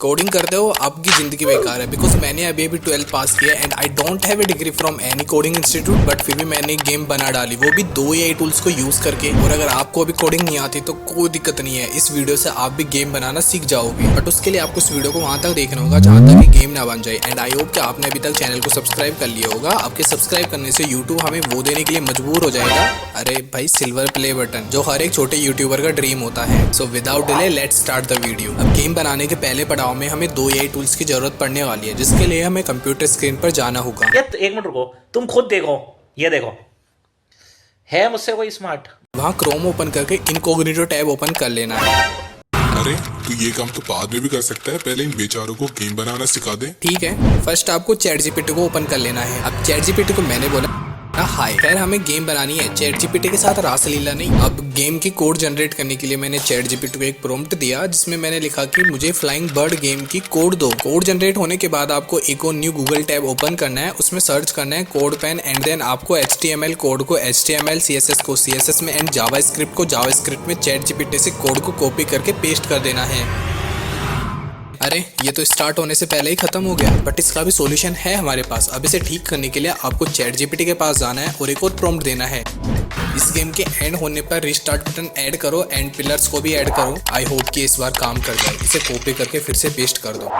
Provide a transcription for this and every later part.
Coding करते हो आपकी जिंदगी बेकार है। बिकॉज मैंने अभी 12th पास किया and I don't have a degree from any coding institute, but फिर भी मैंने गेम बना डाली, वो भी 2 AI टूल्स को यूज करके। और अगर आपको अभी कोडिंग नहीं आती तो कोई दिक्कत नहीं है, इस वीडियो से आप भी गेम बनाना सीख जाओगे। बट उसके लिए आपको इस वीडियो को वहां तक देखना होगा जहां तक कि गेम ना बन जाए। एंड आई होप कि आपने अभी तक चैनल को सब्सक्राइब कर लिया होगा। आपके सब्सक्राइब करने से यूट्यूब हमें वो देने के लिए मजबूर हो जाएगा, अरे भाई, सिल्वर प्ले बटन, जो हर एक छोटे यूट्यूबर का ड्रीम होता है। So without delay let's start the video. अब गेम बनाने के पहले पड़ाव में हमें 2 AI टूल्स की जरूरत पड़ने वाली है, जिसके लिए हमें कंप्यूटर स्क्रीन पर जाना होगा। एक मिनट रुको, तुम खुद देखो, ये देखो, है मुझसे कोई स्मार्ट? वहाँ क्रोम ओपन करके इनकॉग्निटो टैब ओपन कर लेना है। अरे तो ये काम तो बाद में भी कर सकता है, पहले इन बेचारों को गेम बनाना सिखा दे। ठीक है, फर्स्ट आपको ChatGPT को ओपन कर लेना है। अब ChatGPT को मैंने बोला हाय, खैर हमें गेम बनानी है, ChatGPT के साथ रासलीला नहीं। अब गेम की कोड जनरेट करने के लिए मैंने ChatGPT को एक प्रॉम्प्ट दिया, जिसमें मैंने लिखा कि मुझे फ्लाइंग बर्ड गेम की कोड दो। कोड जनरेट होने के बाद आपको एक और न्यू गूगल टैब ओपन करना है, उसमें सर्च करना है कोड पेन एंड देन आपको HTML कोड को HTML, CSS को CSS में एंड जावास्क्रिप्ट को जावास्क्रिप्ट में ChatGPT से कोड को कॉपी करके पेस्ट कर देना है। अरे ये तो स्टार्ट होने से पहले ही खत्म हो गया, बट इसका भी सॉल्यूशन है हमारे पास। अब इसे ठीक करने के लिए आपको ChatGPT के पास जाना है और एक और प्रॉम्प्ट देना है। इस गेम के एंड होने पर रिस्टार्ट बटन ऐड करो एंड पिलर्स को भी ऐड करो। आई होप कि इस बार काम कर जाए। इसे कॉपी करके फिर से पेस्ट कर दो।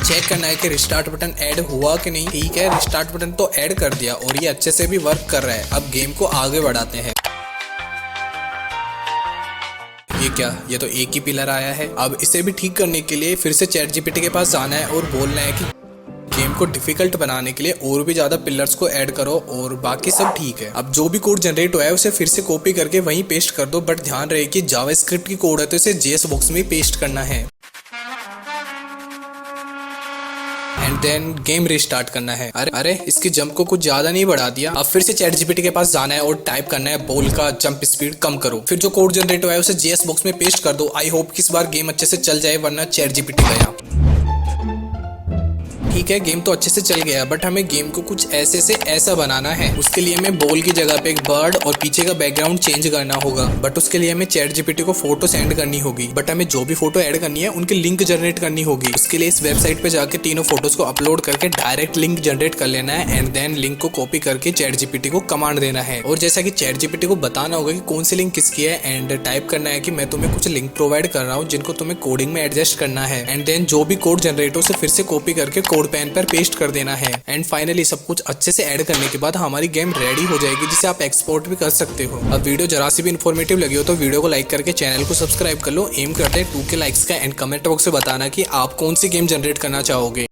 चेक करना है कि रिस्टार्ट बटन ऐड हुआ कि नहीं। ठीक है, रिस्टार्ट बटन तो ऐड कर दिया और ये अच्छे से भी वर्क कर रहा है। अब गेम को आगे बढ़ाते हैं। ये क्या, ये तो एक ही पिलर आया है। अब इसे भी ठीक करने के लिए फिर से ChatGPT के पास जाना है और बोलना है कि गेम को डिफिकल्ट बनाने के लिए और भी ज्यादा पिलर्स को ऐड करो और बाकी सब ठीक है। अब जो भी कोड जनरेट हुआ है उसे फिर से कॉपी करके वहीं पेस्ट कर दो, बट ध्यान रहे कि जावास्क्रिप्ट की कोड है तो इसे JS बॉक्स में पेस्ट करना है एंड देन गेम रिस्टार्ट करना है। अरे इसकी जंप को कुछ ज्यादा नहीं बढ़ा दिया। अब फिर से ChatGPT के पास जाना है और टाइप करना है बॉल का जंप स्पीड कम करो। फिर जो कोड जनरेट हुआ है उसे JS बॉक्स में पेस्ट कर दो। आई होप कि इस बार गेम अच्छे से चल जाए, वरना ChatGPT गया। ठीक है, गेम तो अच्छे से चल गया, बट हमें गेम को कुछ ऐसे से ऐसा बनाना है। उसके लिए हमें बॉल की जगह पे एक बर्ड और पीछे का बैकग्राउंड चेंज करना होगा। बट उसके लिए हमें ChatGPT को फोटो सेंड करनी होगी। बट हमें जो भी फोटो ऐड करनी है उनकी लिंक जनरेट करनी होगी। उसके लिए इस वेबसाइट पे जाके तीनों फोटोज को अपलोड करके डायरेक्ट लिंक जनरेट कर लेना है एंड देन लिंक को कॉपी करके ChatGPT को कमांड देना है। और जैसा कि ChatGPT को बताना होगा कि कौन सी लिंक किसकी है एंड टाइप करना है कि मैं तुम्हें कुछ लिंक प्रोवाइड कर रहा हूँ जिनको तुम्हें कोडिंग में एडजस्ट करना है। एंड देन जो भी कोड जनरेट हो उसे फिर से कॉपी करके कोड पेन पर पेस्ट कर देना है। एंड फाइनली सब कुछ अच्छे से ऐड करने के बाद हमारी गेम रेडी हो जाएगी, जिसे आप एक्सपोर्ट भी कर सकते हो। अब वीडियो जरा सी भी इन्फॉर्मेटिव लगी हो तो वीडियो को लाइक करके चैनल को सब्सक्राइब कर लो। एम करते हैं 2K लाइक्स का एंड कमेंट बॉक्स में बताना कि आप कौन सी गेम जनरेट करना चाहोगे।